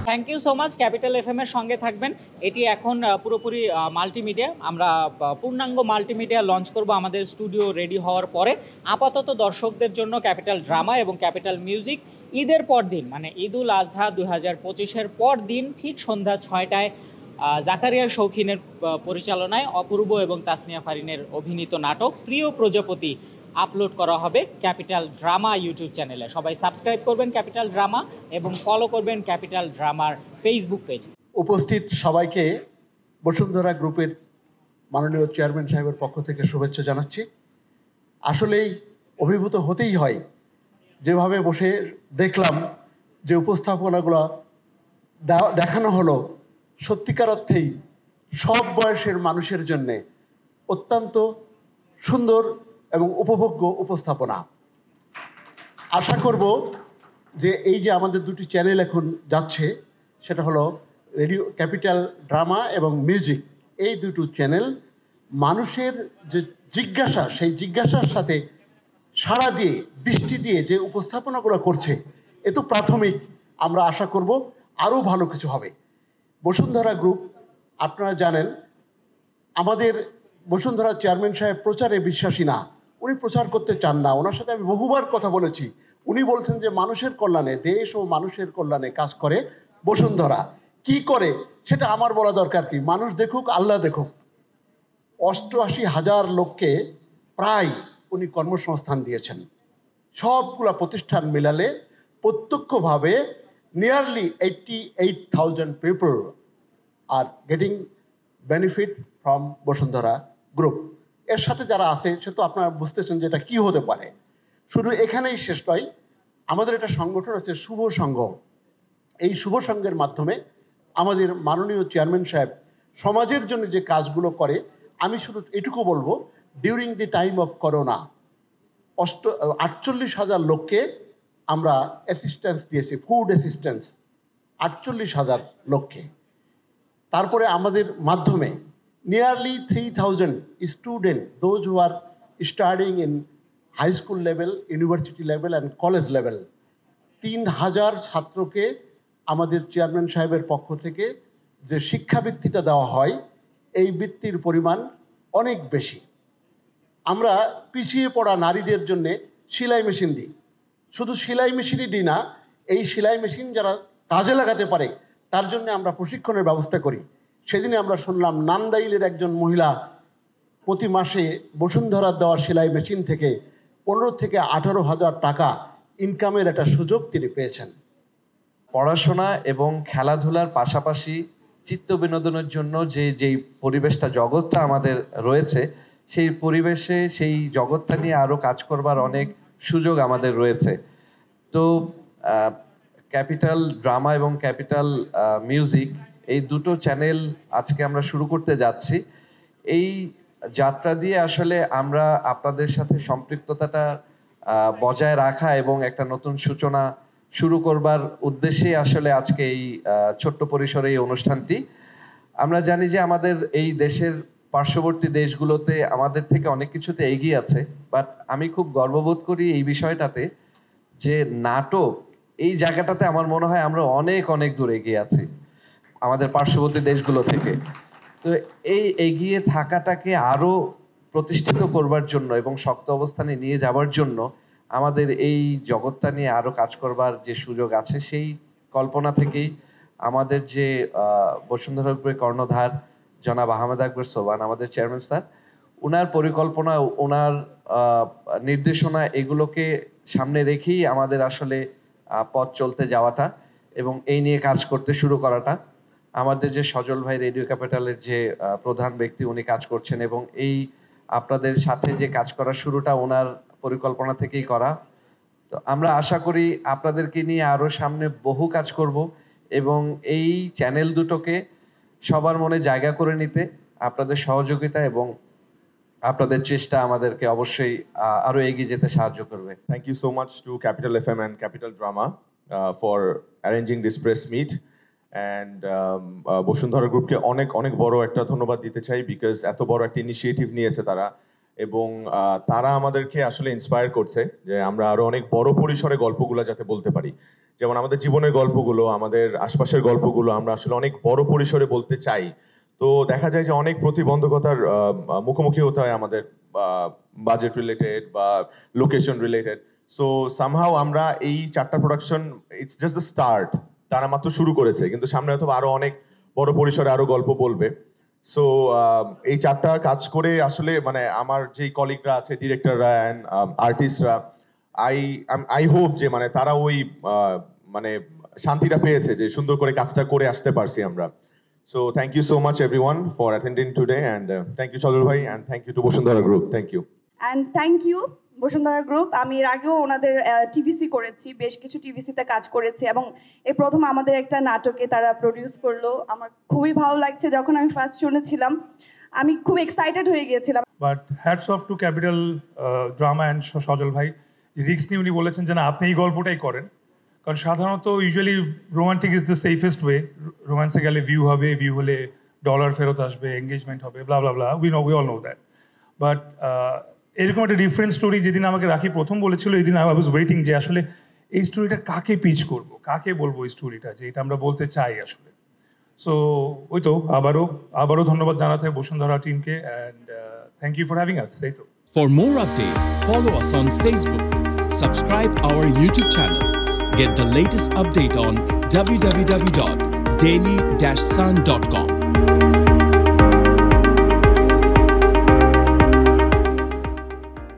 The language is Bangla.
Thank you so much. Capital FM এর সঙ্গে থাকবেন। এটি এখন পুরোপুরি মাল্টিমিডিয়া। আমরা পূর্ণাঙ্গ মাল্টিমিডিয়া লঞ্চ করব আমাদের স্টুডিও রেডি হওয়ার পরে। আপাতত দর্শকদের জন্য ক্যাপিটাল ড্রামা এবং ক্যাপিটাল মিউজিক ঈদের পর দিন, মানে ঈদুল আজহা 2025-এর পর দিন ঠিক সন্ধ্যা 6টায় জাকারিয়া শৌখিনের পরিচালনায় অপূর্ব এবং তাসনিয়া ফারিনের অভিনীত নাটক প্রিয় প্রজাপতি আপলোড করা হবে ক্যাপিটাল ড্রামা ইউটিউব চ্যানেলে। সবাই সাবস্ক্রাইব করবেন ক্যাপিটাল ড্রামা এবং ফলো করবেন ক্যাপিটাল ড্রামার ফেসবুক পেজ। উপস্থিত সবাইকে বসুন্ধরা গ্রুপের মাননীয় চেয়ারম্যান সাহেবের পক্ষ থেকে শুভেচ্ছা জানাচ্ছি। আসলেই অভিভূত হতেই হয়, যেভাবে বসে দেখলাম যে উপস্থাপনাগুলো দেখানো হলো, সত্যিকার অর্থেই সব বয়সের মানুষের জন্যে অত্যন্ত সুন্দর এবং উপভোগ্য উপস্থাপনা। আশা করব যে এই যে আমাদের দুটি চ্যানেল এখন যাচ্ছে, সেটা হলো রেডিও ক্যাপিটাল ড্রামা এবং মিউজিক, এই দুটো চ্যানেল মানুষের যে জিজ্ঞাসা, সেই জিজ্ঞাসার সাথে সাড়া দিয়ে দৃষ্টি দিয়ে যে উপস্থাপনাগুলো করছে, এ তো প্রাথমিক। আমরা আশা করব আরও ভালো কিছু হবে। বসুন্ধরা গ্রুপ, আপনারা জানেন আমাদের বসুন্ধরা চেয়ারম্যান সাহেব প্রচারে বিশ্বাসী না, উনি প্রচার করতে চান না। ওনার সাথে আমি বহুবার কথা বলেছি। উনি বলছেন যে মানুষের কল্যাণে, দেশ ও মানুষের কল্যাণে কাজ করে বসুন্ধরা। কি করে সেটা আমার বলা দরকার কি? মানুষ দেখুক, আল্লাহ দেখুক। 88,000 লোককে প্রায় উনি কর্মসংস্থান দিয়েছেন। সবগুলা প্রতিষ্ঠান মিলালে প্রত্যক্ষভাবে nearly 88,000 people are getting benefit from Bashundhara group. এর সাথে যারা আছে সে তো আপনারা বুঝতেছেন যে এটা কী হতে পারে। শুধু এখানেই শেষ নয়, আমাদের একটা সংগঠন আছে শুভ সংঘ। এই শুভ সংঘের মাধ্যমে আমাদের মাননীয় চেয়ারম্যান সাহেব সমাজের জন্য যে কাজগুলো করে, আমি শুধু এটুকু বলবো, during the time of corona 48,000 লোককে আমরা অ্যাসিস্ট্যান্স দিয়েছি, ফুড অ্যাসিস্ট্যান্স 48,000 লোককে। তারপরে আমাদের মাধ্যমে nearly 3,000 student, those who are studying in high school level, university level and college level, 3,000 ছাত্রকে আমাদের চেয়ারম্যান সাহেবের পক্ষ থেকে যে শিক্ষাবৃত্তিটা দেওয়া হয়, এই বৃত্তির পরিমাণ অনেক বেশি। আমরা পিছিয়ে পড়া নারীদের জন্যে সেলাই মেশিন দিই। শুধু সেলাই মেশিনই দিই না, এই সেলাই মেশিন যারা কাজে লাগাতে পারে তার জন্য আমরা প্রশিক্ষণের ব্যবস্থা করি। সেদিনে আমরা শুনলাম নান্দাইলের একজন মহিলা প্রতি মাসে বসুন্ধরার দেওয়া সেলাই মেশিন থেকে 15 থেকে 18,000 টাকা ইনকামের একটা সুযোগ তিনি পেয়েছেন। পড়াশোনা এবং খেলাধুলার পাশাপাশি চিত্ত বিনোদনের জন্য যেই পরিবেশটা, জগৎটা আমাদের রয়েছে, সেই পরিবেশে সেই জগৎটা নিয়ে আরও কাজ করবার অনেক সুযোগ আমাদের রয়েছে। তো ক্যাপিটাল ড্রামা এবং ক্যাপিটাল মিউজিক, এই দুটো চ্যানেল আজকে আমরা শুরু করতে যাচ্ছি। এই যাত্রা দিয়ে আসলে আমরা আপনাদের সাথে সম্পৃক্ততাটা বজায় রাখা এবং একটা নতুন সূচনা শুরু করবার উদ্দেশ্যে আসলে আজকে এই ছোট্ট পরিসরে এই অনুষ্ঠানটি। আমরা জানি যে আমাদের এই দেশের পার্শ্ববর্তী দেশগুলোতে আমাদের থেকে অনেক কিছুতে এগিয়ে আছে, বাট আমি খুব গর্ববোধ করি এই বিষয়টাতে যে নাটক, এই জায়গাটাতে আমার মনে হয় আমরা অনেক অনেক দূর এগিয়ে আছি আমাদের পার্শ্ববর্তী দেশগুলো থেকে। তো এই এগিয়ে থাকাটাকে আরও প্রতিষ্ঠিত করবার জন্য এবং শক্ত অবস্থানে নিয়ে যাওয়ার জন্য আমাদের এই জগৎটা নিয়ে আরও কাজ করবার যে সুযোগ আছে, সেই কল্পনা থেকেই আমাদের যে বসুন্ধরা গ্রুপের কর্ণধার জনাব আহমেদ আকবর সোবান, আমাদের চেয়ারম্যান স্যার, ওনার পরিকল্পনা, ওনার নির্দেশনা, এগুলোকে সামনে রেখেই আমাদের আসলে পথ চলতে যাওয়াটা এবং এই নিয়ে কাজ করতে শুরু করাটা। আমাদের যে সজল ভাই রেডিও ক্যাপিটালের যে প্রধান ব্যক্তি, উনি কাজ করছেন এবং এই আপনাদের সাথে যে কাজ করার শুরুটা ওনার পরিকল্পনা থেকেই করা। তো আমরা আশা করি আপনাদেরকে নিয়ে আরও সামনে বহু কাজ করব এবং এই চ্যানেল দুটোকে সবার মনে জায়গা করে নিতে আপনাদের সহযোগিতা এবং আপনাদের চেষ্টা আমাদেরকে অবশ্যই আরো এগিয়ে যেতে সাহায্য করবে। Thank you so much to Capital FM and Capital Drama for arranging this press meet. And Bashundhara গ্রুপকে অনেক অনেক বড় একটা ধন্যবাদ দিতে চাই, বিকজ এত বড় একটা ইনিশিয়েটিভ নিয়েছে তারা এবং তারা আমাদেরকে আসলে ইন্সপায়ার করছে যে আমরা আরো অনেক বড় পরিসরে গল্পগুলো যাতে বলতে পারি। যেমন আমাদের জীবনের গল্পগুলো, আমাদের আশপাশের গল্পগুলো আমরা আসলে অনেক বড় পরিসরে বলতে চাই, তো দেখা যায় যে অনেক প্রতিবন্ধকতার মুখোমুখি হতে হয় আমাদের, বাজেট রিলেটেড বা লোকেশন রিলেটেড। সো সামহাও আমরা এই 4টা production, it's just the start, তারা মাত্র শুরু করেছে, কিন্তু সামনে হয়তো আরো অনেক বড় পরিসরে আরো গল্প বলবে। সো এই 4টা কাজ করে আসলে মানে আমার যেই কলিগরা আছে, ডিরেক্টররা অ্যান্ড আর্টিস্টরা, আই হোপ যে মানে তারা ওই মানে শান্তিটা পেয়েছে যে সুন্দর করে কাজটা করে আসতে পারছি আমরা। So thank you so much everyone for attending today, and thank you Sajal ভাই, and thank you to Bashundhara group. Thank you. And thank you Bashundhara group. আমি এর আগেও ওনাদের টিভিসি করেছি, বেশ কিছু টিভিসিতে কাজ করেছি, এবং এই প্রথম আমাদের একটা নাটকে তারা প্রডিউস করলো। আমার খুবই ভালো লাগছে, যখন আমি ফার্স্ট শুনেছিলাম আমি খুব এক্সাইটেড হয়ে গিয়েছিলাম। But hats off to Capital Drama and Sajal ভাই, রিস্ক নিয়ে উনি বলেছেন যে না আপনি এই গল্পটাই করেন, কারণ সাধারণত usually romantic is the safest way. রোম্যান্সে গেলে ভিউ হবে, ভিউ হলে ডলার ফেরত আসবে, এঙ্গেজমেন্ট হবে, blah blah blah, we all know that. But এরকম একটা ডিফারেন্ট স্টোরি যেদিন আমাকে রাখি প্রথম বলেছিল, এই দিন আই ওয়াজ ওয়েটিং যে আসলে এই স্টোরিটা কাকে পিচ করবো, কাকে বলবো এই স্টোরিটা, যে এটা আমরা বলতে চাই আসলে। সো ওই তো আবারও ধন্যবাদ জানাতে হয় বসুন্ধরা টিমকে, and thank you for having us. এই তো। For more updates, follow us on Facebook, subscribe our YouTube channel, get the latest update on www.daily-sun.com.